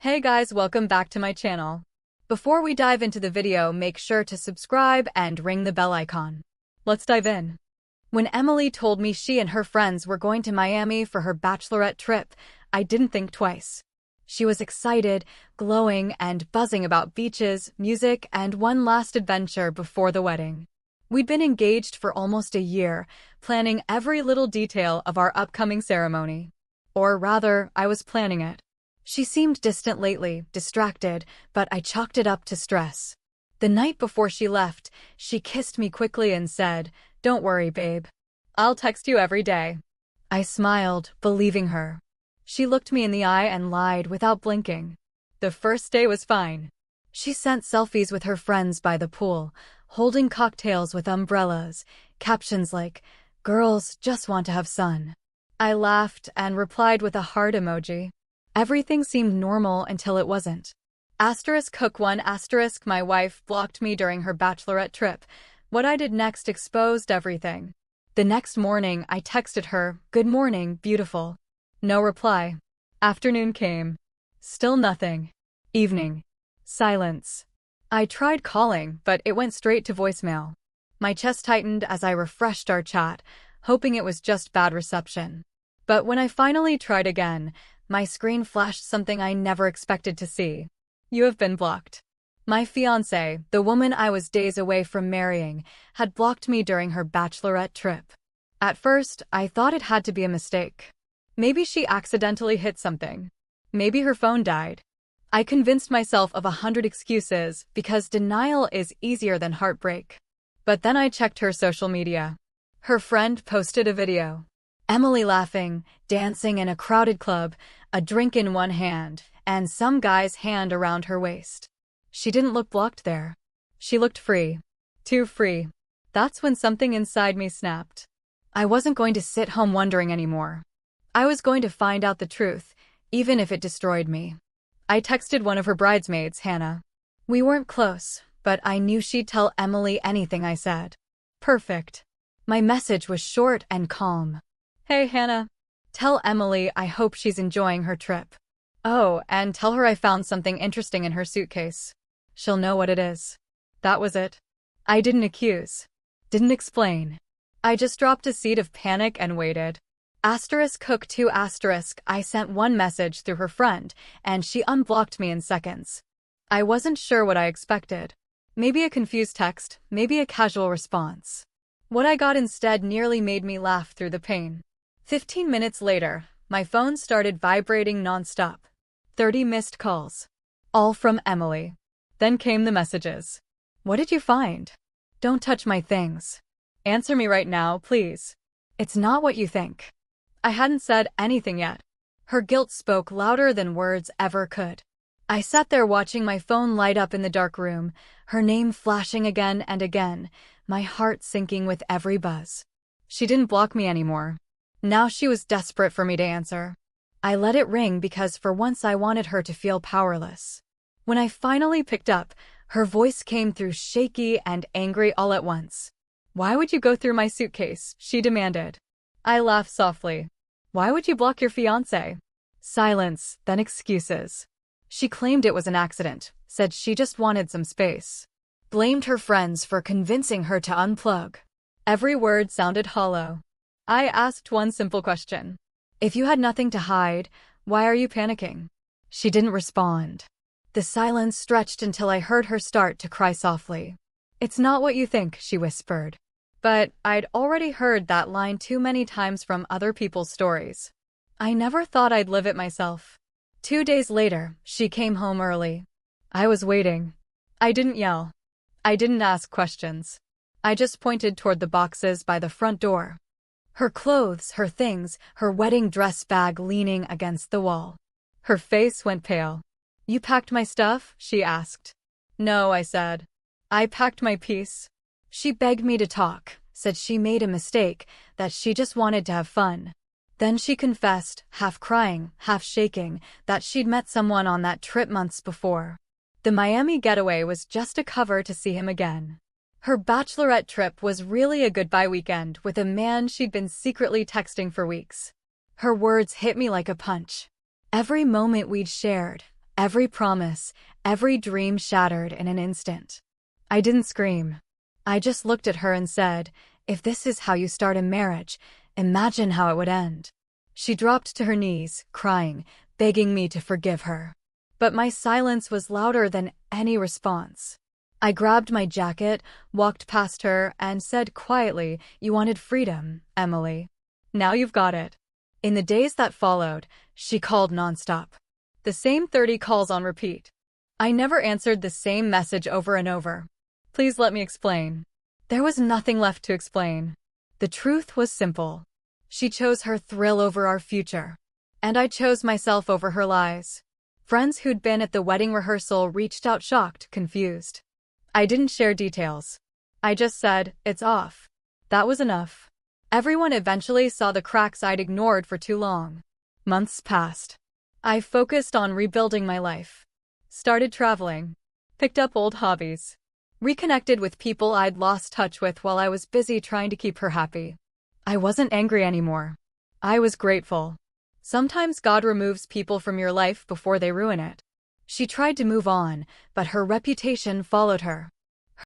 Hey guys, welcome back to my channel. Before we dive into the video, make sure to subscribe and ring the bell icon. Let's dive in. When Emily told me she and her friends were going to Miami for her bachelorette trip, I didn't think twice. She was excited, glowing, and buzzing about beaches, music, and one last adventure before the wedding. We'd been engaged for almost a year, planning every little detail of our upcoming ceremony. Or rather, I was planning it. She seemed distant lately, distracted, but I chalked it up to stress. The night before she left, she kissed me quickly and said, "Don't worry, babe. I'll text you every day." I smiled, believing her. She looked me in the eye and lied without blinking. The first day was fine. She sent selfies with her friends by the pool, holding cocktails with umbrellas, captions like, "Girls just want to have sun." I laughed and replied with a heart emoji. Everything seemed normal until it wasn't. Hook 1 *, my wife blocked me during her bachelorette trip. What I did next exposed everything. The next morning, I texted her, "Good morning, beautiful." No reply. Afternoon came. Still nothing. Evening. Silence. I tried calling, but it went straight to voicemail. My chest tightened as I refreshed our chat, hoping it was just bad reception. But when I finally tried again, my screen flashed something I never expected to see. "You have been blocked." My fiancé, the woman I was days away from marrying, had blocked me during her bachelorette trip. At first, I thought it had to be a mistake. Maybe she accidentally hit something. Maybe her phone died. I convinced myself of 100 excuses because denial is easier than heartbreak. But then I checked her social media. Her friend posted a video. Emily laughing, dancing in a crowded club, a drink in one hand, and some guy's hand around her waist. She didn't look blocked there. She looked free. Too free. That's when something inside me snapped. I wasn't going to sit home wondering anymore. I was going to find out the truth, even if it destroyed me. I texted one of her bridesmaids, Hannah. We weren't close, but I knew she'd tell Emily anything I said. Perfect. My message was short and calm. "Hey, Hannah. Tell Emily I hope she's enjoying her trip. Oh, and tell her I found something interesting in her suitcase. She'll know what it is." That was it. I didn't accuse. Didn't explain. I just dropped a seed of panic and waited. Hook 2 *, I sent one message through her friend, and she unblocked me in seconds. I wasn't sure what I expected. Maybe a confused text, maybe a casual response. What I got instead nearly made me laugh through the pain. 15 minutes later, my phone started vibrating nonstop. 30 missed calls. All from Emily. Then came the messages. "What did you find? Don't touch my things. Answer me right now, please. It's not what you think." I hadn't said anything yet. Her guilt spoke louder than words ever could. I sat there watching my phone light up in the dark room, her name flashing again and again, my heart sinking with every buzz. She didn't block me anymore. Now she was desperate for me to answer. I let it ring because for once I wanted her to feel powerless. When I finally picked up, her voice came through shaky and angry all at once. "Why would you go through my suitcase?" she demanded. I laughed softly. "Why would you block your fiancé?" Silence, then excuses. She claimed it was an accident, said she just wanted some space. Blamed her friends for convincing her to unplug. Every word sounded hollow. I asked one simple question. "If you had nothing to hide, why are you panicking?" She didn't respond. The silence stretched until I heard her start to cry softly. "It's not what you think," she whispered. But I'd already heard that line too many times from other people's stories. I never thought I'd live it myself. 2 days later, she came home early. I was waiting. I didn't yell. I didn't ask questions. I just pointed toward the boxes by the front door. Her clothes, her things, her wedding dress bag leaning against the wall. Her face went pale. "You packed my stuff?" she asked. "No," I said. "I packed my piece." She begged me to talk, said she made a mistake, that she just wanted to have fun. Then she confessed, half crying, half shaking, that she'd met someone on that trip months before. The Miami getaway was just a cover to see him again. Her bachelorette trip was really a goodbye weekend with a man she'd been secretly texting for weeks. Her words hit me like a punch. Every moment we'd shared, Every promise, every dream shattered in an instant. I didn't scream. I just looked at her and said, "If this is how you start a marriage, imagine how it would end." She dropped to her knees, crying, begging me to forgive her. But my silence was louder than any response. I grabbed my jacket, walked past her, and said quietly, "You wanted freedom, Emily. Now you've got it." In the days that followed, she called nonstop. The same 30 calls on repeat. I never answered the same message over and over. Please let me explain. There was nothing left to explain. The truth was simple. She chose her thrill over our future. And I chose myself over her lies. Friends who'd been at the wedding rehearsal reached out shocked, confused. I didn't share details. I just said, "It's off." That was enough. Everyone eventually saw the cracks I'd ignored for too long. Months passed. I focused on rebuilding my life. Started traveling. Picked up old hobbies. Reconnected with people I'd lost touch with while I was busy trying to keep her happy. I wasn't angry anymore. I was grateful. Sometimes God removes people from your life before they ruin it. She tried to move on, but her reputation followed her.